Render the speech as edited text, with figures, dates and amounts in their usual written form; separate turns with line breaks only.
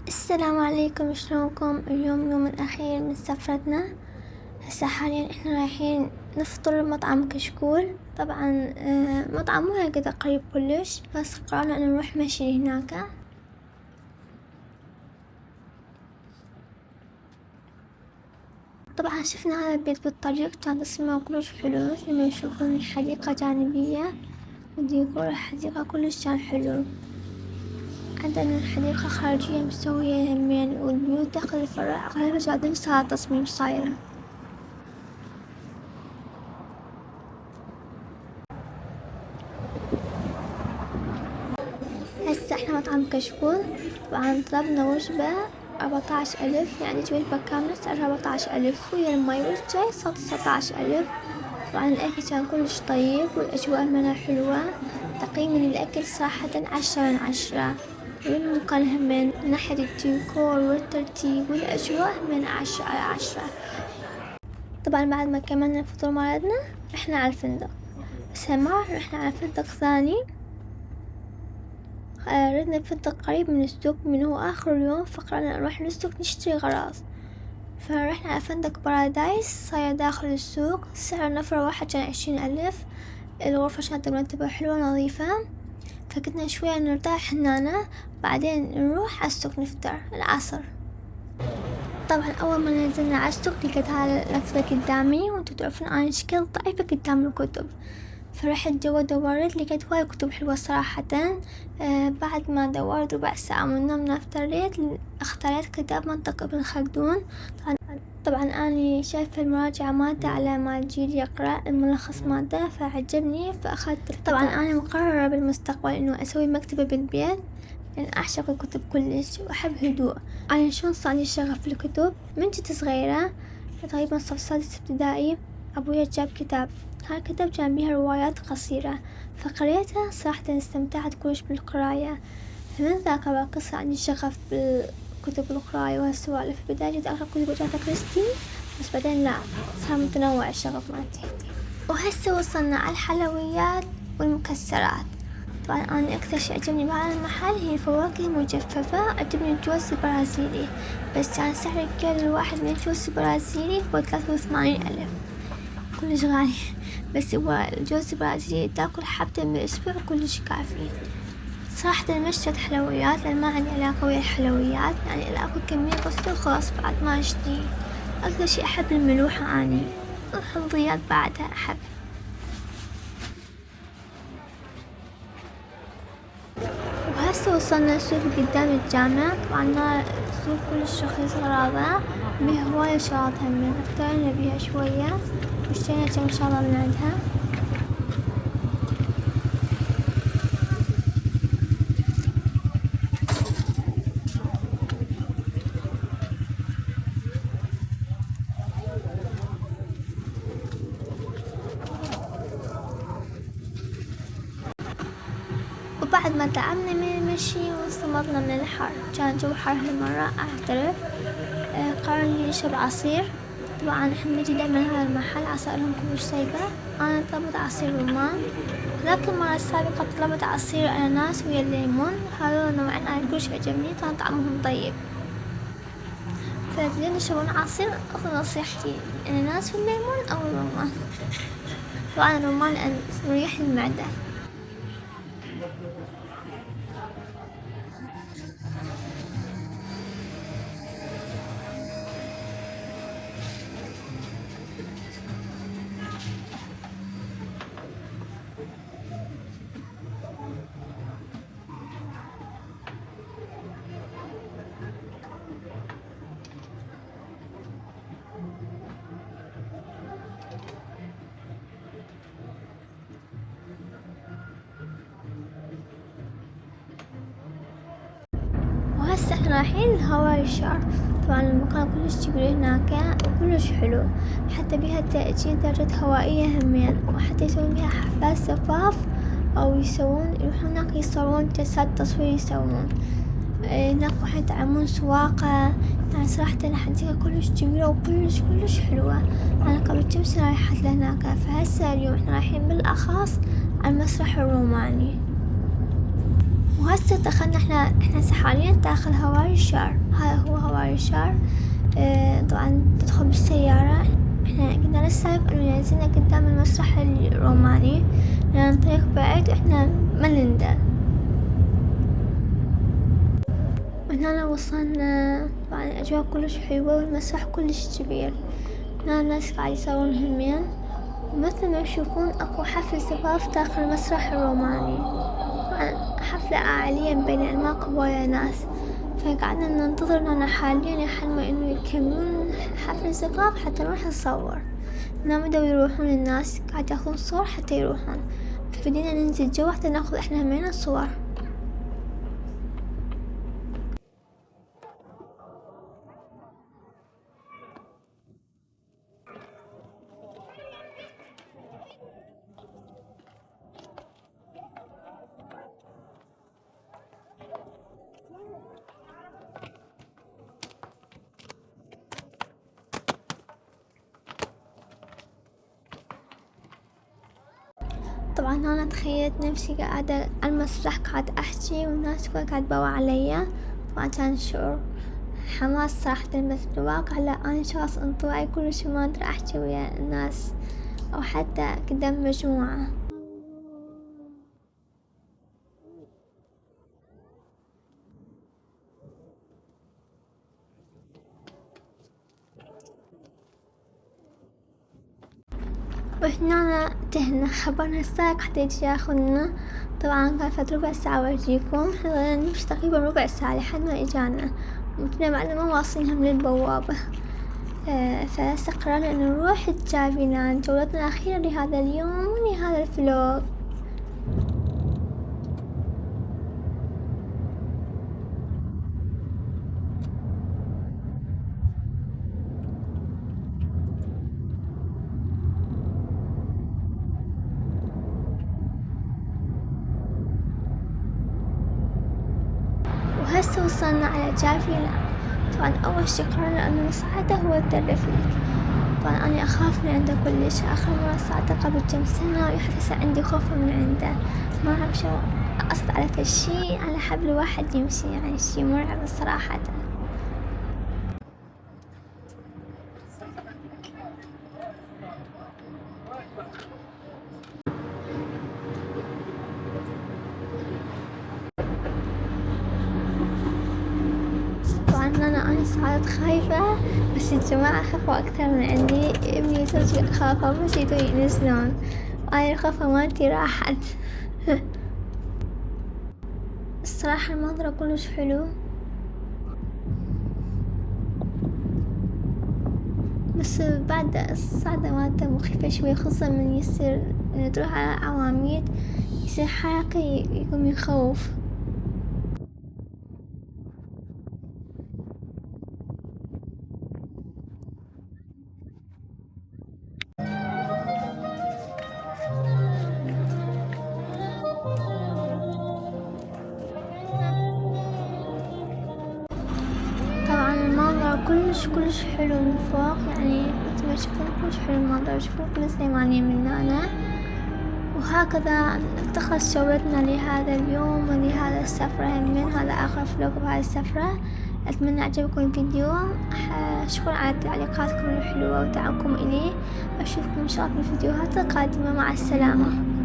السلام عليكم، شلونكم؟ اليوم يوم الأخير من سفرتنا. هسه حاليا احنا رايحين نفطر بمطعم كشكول. طبعا مطعم مو هكذا قريب كلش، بس قررنا ان نروح مشي هناك. طبعا شفنا هذا البيت بالطريق، كان تصميمه كلش حلو مثل ما يشوفون، حديقة جانبية وديكور الحديقة كلش كان حلو. عندنا الحديقة خارجية مسوية همين، والبيوت داخل الفرع أغلبها جات نفس هذا التصميم صايرة. هسه احنا مطعم كشكول. طبعا طلبنا وجبة 14,000، يعني وجبة كاملة سعرها 14,000، ويا الماي والشاي صار 19,000. طبعا الأكل كان كلش طيب والأجواء منها حلوة. تقييم للأكل صراحة 10/10، والمكان همين من ناحية الديكور والترتيب والأجواء همين 10/10. طبعا بعد ما كملنا الفطور مالتنا رحنا على الفندق، بس هما رحنا على فندق ثاني. ردنا بفندق قريب من السوق، من هو آخر اليوم فقررنا نروح للسوق نشتري غراض. فرحنا على فندق بارادايس صاير داخل السوق. سعر نفر واحد كان 20,000. الغرفة كانت مرتبة حلوة نظيفة، فكنا شوية نرتاح هنا، بعدين نروح على السوق نفطر العصر. طبعا أول ما نزلنا على السوق لقيت هذا الأكل قدامي، وانتو تعرفون أنا شكل ضعيفة قدام الكتب، فرحت جوا دورت لقيت هواي كتب حلوة صراحة. بعد ما دورت ربع ساعة من النوم اختاريت كتاب منطق ابن خلدون. طبعا أنا شايفة المراجعة مالته على مال جيل يقرأ الملخص مالته فعجبني فأخذت. طبعا أنا مقررة بالمستقبل إنه أسوي مكتبة بالبيت، لأن أعشق الكتب كلش وأحب هدوء. أنا شلون صارلي شغف الكتب من كنت صغيرة، تقريبا صف سادس ابتدائي أبويا جاب كتاب. هالكتاب كان بيها روايات قصيرة فقريتها، صراحة استمتعت كلش بالقراية. فمن ذاك الوقت صار عندي شغف بالكتب القراية وهالسوالف. بداية جيت أقرأ كتب أجاثا كريستي، بس بعدين لا، صار متنوع الشغف مالتي. وهسه وصلنا على الحلويات والمكسرات. طبعا أنا أكثر شي عجبني بهذا المحل هي الفواكه المجففة. عجبني الجوز البرازيلي، بس كان سعر الكيلو الواحد من الجوز البرازيلي فوق 83,000، كلش غالي. بس هو الجوز البرازيلي تاكل حبتين بالأسبوع كلش كافي. صراحة مشتريت حلويات لأن ما عندي علاقة ويا الحلويات، يعني أكل كمية بسيطة وخلاص بعد ما أشتري. أكثر شي أحب الملوحة أني، والحمضيات بعدها أحب. وهسه وصلنا السوق قدام الجامع. طبعا ما السوق كلش رخيص غراضة، بيه هواية شغلات همين، اختارنا بيها شوية واشترينا كم شغلة من عندها. وبعد ما تعبنا من المشي واستمرنا من الحر، كان جو حر هالمرة أعترف. قررنا نشرب عصير. طبعا احنا نجي دايما هذا المحل عصائرهم كلش طيبة. أنا طلبت عصير رمان، لكن المرة السابقة طلبت عصير أناناس ويا الليمون. هذول نوعين أنا كلش عجبني، كان طعمهم طيب. فإذا تشربون عصير أخذ نصيحتي الأناناس والليمون أو الرمان. طبعا الرمان لأن مريح للمعدة. وهسه احنا رايحين الهواي شار. طبعا المكان كلش كبير هناك وكلش حلو، حتى بيها تأجيل درجة هوائية همين، وحتى يسوون بيها حفلات زفاف أو يروحون هناك يصورون جلسات تصوير يسوون. هناك راح يتعلمون سواقة. يعني صراحة الحديقة كلش كبيرة وكلش حلوة. أنا قبل كم سنة رايحت لهناك، فهسه اليوم احنا رايحين بالأخص على المسرح الروماني. وهسه دخلنا احنا هسه حاليا داخل هواري الشعر. هذا هو هواري الشعر. طبعا تدخل بالسيارة. احنا قلنا للسائق انه ينزلنا قدام المسرح الروماني لان الطريق بعيد احنا ما نندل. من هنا وصلنا. طبعا الأجواء كلش حلوة والمسرح كلش كبير. هنا الناس قاعد يصورون همين، ومثل ما تشوفون أكو حفل زفاف داخل المسرح الروماني. طبعا حفلة عائلية بين الماك هواية ناس، فقعدنا ننتظر هنا حاليا لحد ما إنه يكملون حفل الزفاف حتى نروح نصور. هنا بدأوا يروحون الناس قاعد ياخذون صور حتى يروحون، فبدينا ننزل جوا حتى ناخذ احنا همين الصور. طبعا أنا تخيلت نفسي قاعدة على المسرح قاعد أحكي والناس كلها قاعد تبوا عليا. طبعا كان شعور حماس صراحة، بس بالواقع لا، أنا شخص انطوائي كلش ما أقدر أحكي ويا الناس أو حتى قدام مجموعة. وهنا تهنا خبرنا السائق حتى يجي ياخذنا. طبعا كان فات ربع ساعة وأجيكم. احنا نمشي تقريبا ربع ساعة لحد ما إجانا، وكنا بعدنا ما واصلين هم للبوابة. فهسه قررنا إنه نروح جافيلاند، جولتنا الأخيرة لهذا اليوم ولهذا الفلوق. وهسه وصلنا على جافيلاند. طبعا أول شي قررنا إنه نصعده هو التلفريك. طبعا أنا أخاف من عنده كلش، آخر مرة صعدته قبل كم سنة وحتى عندي خوف من عنده. ما أعرف شو أصعد على فشي على حبل واحد يمشي، يعني شي مرعب صراحة. أنا صارت خايفة، بس الجماعة خافوا أكثر من عندي. ابني زوجي خافوا بس يدوا ينزلون، أنا الخوفة مالتي راحت. الصراحة المنظر كلش حلو، بس بعد الصعدة مالته مخيفة شوي، خصوصا من يصير تروح على عواميد يصير حركي يقوم يخوف. كلش حلو من فوق، يعني مثل ما تشوفون كلش حلو المنظر، شوفوا كل سليمانية من هنا. وهكذا تخلص جولتنا لهذا اليوم ولهذا السفرة. من هذا آخر فلوق بهاي السفرة. أتمنى عجبكم الفيديو. شكرا على تعليقاتكم الحلوة ودعمكم إلي. أشوفكم إن شاء الله في الفيديوهات القادمة. مع السلامة.